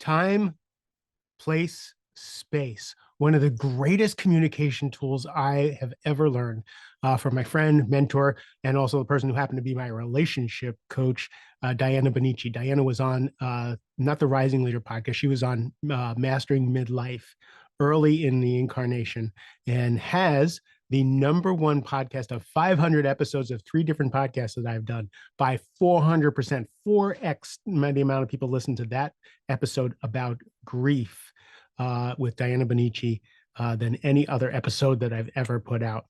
Time, place, space. One of the greatest communication tools I have ever learned from my friend, mentor, and also the person who happened to be my relationship coach, Diana Benici. Diana was on not the Rising Leader podcast. She was on Mastering Midlife early in the incarnation and has the number one podcast of 500 episodes of 3 different podcasts that I've done by 400%, 4x the amount of people listen to that episode about grief with Diana Benici than any other episode that I've ever put out.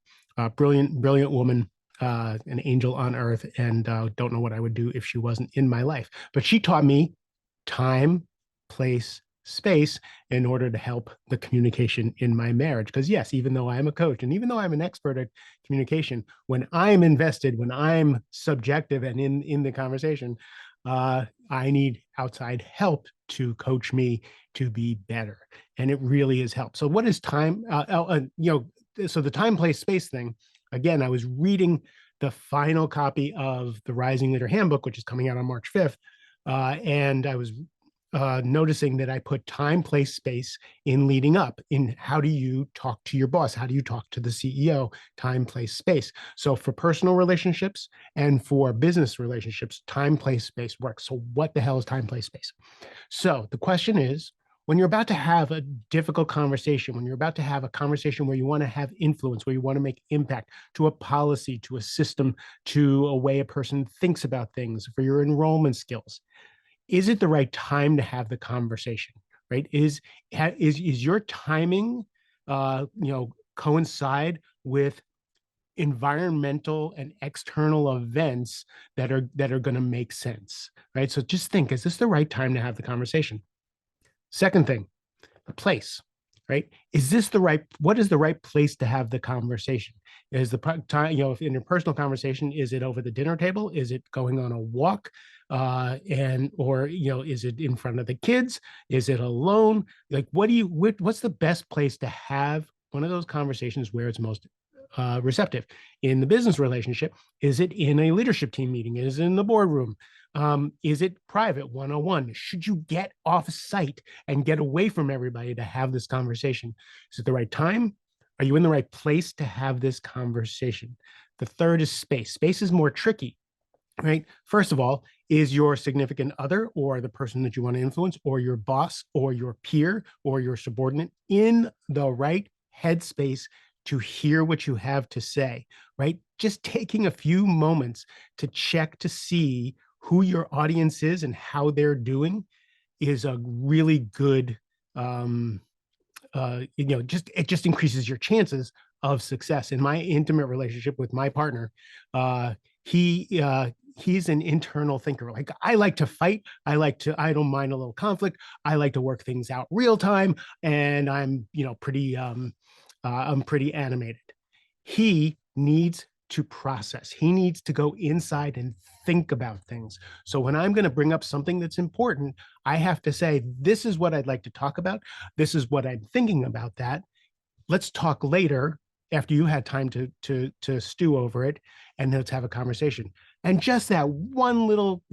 Brilliant, brilliant woman, an angel on earth, and don't know what I would do if she wasn't in my life. But she taught me time, place, space in order to help the communication in my marriage. Because yes, even though I'm a coach and even though I'm an expert at communication, when I'm invested, when I'm subjective and in the conversation, I need outside help to coach me to be better. And it really has helped. So what is time? So the time, place, space thing, again, I was reading the final copy of the Rising Leader Handbook, which is coming out on March 5th. And I was noticing that I put time, place, space in leading up. In how do you talk to your boss? How do you talk to the CEO? Time, place, space. So for personal relationships and for business relationships, time, place, space works. So what the hell is time, place, space? So the question is, when you're about to have a difficult conversation, when you're about to have a conversation where you want to have influence, where you want to make impact to a policy, to a system, to a way a person thinks about things, for your enrollment skills, is it the right time to have the conversation? Right? Is your timing, coincide with environmental and external events that are going to make sense? Right? So just think: is this the right time to have the conversation? Second thing, the place. Right? Is this the right? What is the right place to have the conversation? Is the time, if in a personal conversation, is it over the dinner table? Is it going on a walk? Or is it in front of the kids? Is it alone? Like, what's the best place to have one of those conversations where it's most receptive? In the business relationship, is it in a leadership team meeting? Is it in the boardroom? Is it private, one-on-one? Should you get off site and get away from everybody to have this conversation? Is it the right time? Are you in the right place to have this conversation? The third is space. Space is more tricky, right? First of all, is your significant other or the person that you want to influence or your boss or your peer or your subordinate in the right headspace to hear what you have to say, right? Just taking a few moments to check to see who your audience is and how they're doing is a really good, it just increases your chances of success. In my intimate relationship with my partner, he's an internal thinker. Like, I like to fight. I don't mind a little conflict. I like to work things out real time. And I'm pretty animated. He needs to process. He needs to go inside and think about things. So when I'm going to bring up something that's important, I have to say, this is what I'd like to talk about. This is what I'm thinking about that. Let's talk later after you had time to stew over it, and let's have a conversation. And just that one little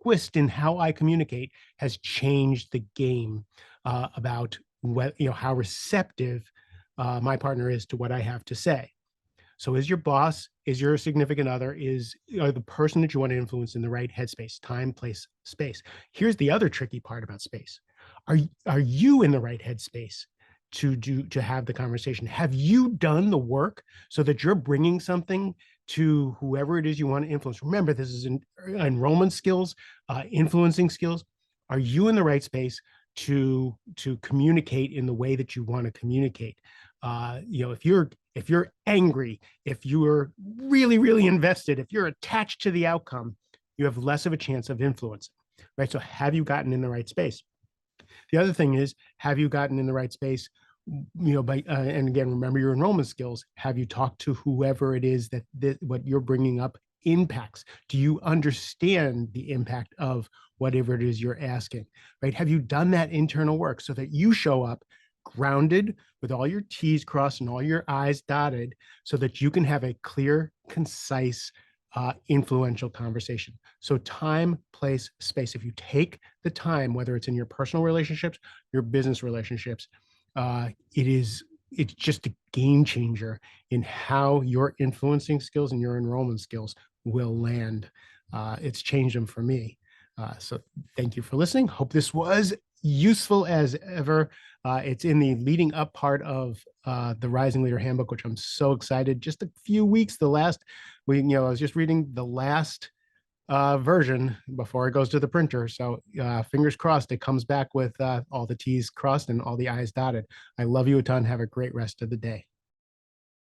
twist in how I communicate has changed the game about how receptive my partner is to what I have to say. So is your boss, is your significant other, is the person that you want to influence in the right headspace, time, place, space. Here's the other tricky part about space. Are you in the right headspace to have the conversation? Have you done the work so that you're bringing something to whoever it is you want to influence? Remember, this is enrollment skills, influencing skills. Are you in the right space to communicate in the way that you want to communicate? If you're angry, if you're really invested, if you're attached to the outcome, you have less of a chance of influence, right? So have you gotten in the right space? The other thing is, have you gotten in the right space? And again, remember your enrollment skills. Have you talked to whoever it is that what you're bringing up impacts? Do you understand the impact of whatever it is you're asking, right? Have you done that internal work so that you show up grounded with all your T's crossed and all your I's dotted so that you can have a clear, concise influential conversation. So time, place, space. If you take the time, whether it's in your personal relationships, your business relationships, it's just a game changer in how your influencing skills and your enrollment skills will land. It's changed them for me. So thank you for listening. Hope this was useful as ever. It's in the leading up part of the Rising Leader Handbook, which I'm so excited. Just a few weeks, I was just reading the last version before it goes to the printer. So fingers crossed it comes back with all the T's crossed and all the I's dotted. I love you a ton. Have a great rest of the day.